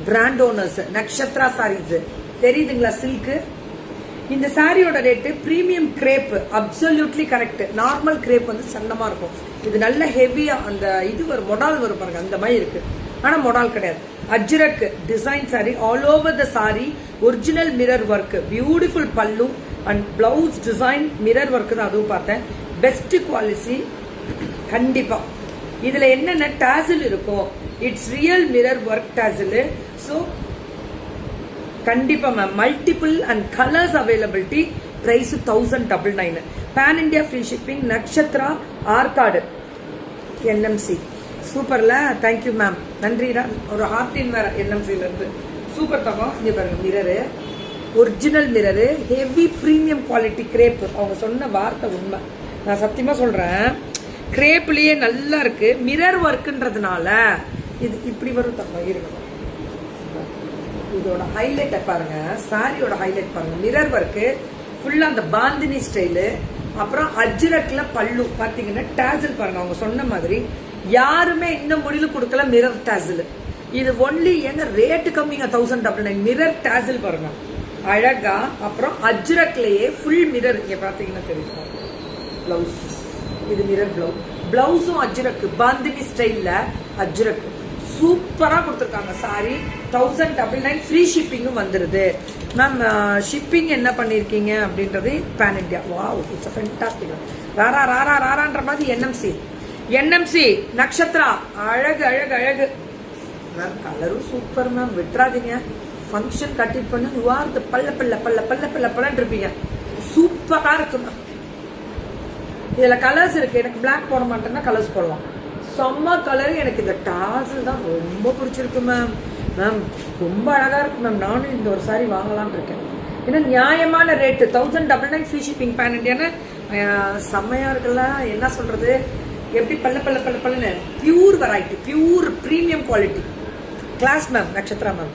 Brand owners Nakshatra saris தெரியுதுங்களா? Silk. இந்த சாரியோட rate premium crepe, absolutely correct. Normal crepe வந்து சன்னமா இருக்கும். இது நல்ல ஹெவியா அந்த இது வரும், மொடால் வரும் பாருங்க, அந்த மாதிரி இருக்கு. ஆனா மொடால் கிடையாது. Ajrakh design sari, all over the sari original mirror work, beautiful pallu and blouse design mirror work தான் அதுவும் பார்த்தேன். பெஸ்ட் குவாலிட்டி கண்டிப்பா. இதுல என்னென்ன டாசில் இருக்கும், it's real mirror work tassel. So கண்டிப்பா ma'am multiple and colours availability. Price 1999. Pan India free shipping. Nakshatra Arcot NMC. சூப்பர்ல, thank you ma'am, நன்றி. ஒரு ஹார்டின் வேற என்எம்சில இருந்து சூப்பர் தகம். இங்க பாருங்க mirror, original mirror, heavy premium quality crepe. அவங்க சொன்ன வார்த்தை உண்மை, நான் சத்தியமா சொல்றேன். கிரேப்லயே நல்லா இருக்கு. மிரர் ஒர்க்குன்றதுனால இது இப்படி வரும் தகம். இருக்கணும். இதோட ஹைலைட் பாருங்க, சாரியோட ஹைலைட் பாருங்க. மிரர் ஒர்க்கு ஃபுல்லா அந்த பாந்தினி ஸ்டைலு. அப்புறம் அஜ்ரக்ல பல்லு பாத்தீங்கன்னா டாசில் பாருங்க. அவங்க சொன்ன மாதிரி யாருமே இன்னும் முடிவு கொடுக்கல மிரர் டாசில். இது ஒன்லி எங்க ரேட்டு கம்மிங்க, 1999. மிரர் டாசில் பாருங்க அழகா. அப்புறம் அஜ்ரக்லயே ஃபுல் மிரர். இங்க பாத்தீங்கன்னா தெரியும் பிளவுஸ். இது மிரர் பிளவுஸ். பிளவுஸும் அஜ்ரக், பாந்தினி ஸ்டைல்ல அஜ்ரக் சூப்பரா கொடுத்துருக்காங்க. சாரி 1999. ஃப்ரீ ஷிப்பிங்கும் வந்துருது மேம். ஷிப்பிங் என்ன பண்ணிருக்கீங்க அப்படின்றது pan India. Wow, it's fantastic. ராரா ராரா ராரான்ற மாதிரி என்எம்சி. என்எம்சி நக்ஷத்ரா அழகு அழகு அழகு மேம். கலரும் சூப்பர் மேம், விட்டுறாதீங்க. ஃபங்க்ஷன் கட்டிட் பண்ணி யுவார்த்து பல்ல பல்ல பல்ல பல்ல பல்ல பல்லன்னு இருப்பீங்க. சூப்பரா இருக்கு மேம். இதுல கலர்ஸ் இருக்கு. எனக்கு பிளாக் போட மாட்டேன்னா கலர்ஸ் போடலாம். செம்ம கலர். எனக்கு இந்த டாசல் தான் ரொம்ப பிடிச்சிருக்கு மேம். மேம் ரொம்ப அழகா இருக்கு மேம். நானும் இந்த ஒரு சாரி வாங்கலாம்னு இருக்கேன். ஏன்னா நியாயமான ரேட்டு 1999. ஃப்ரீ ஷிப்பிங் பேன் இண்டியான்னு செம்மையா இருக்குல்ல. என்ன சொல்றது, எப்படி பல்ல பல்ல பல்ல பல்லுன்னு pure variety, pure premium quality. Class ma'am, Nakshatra ma'am.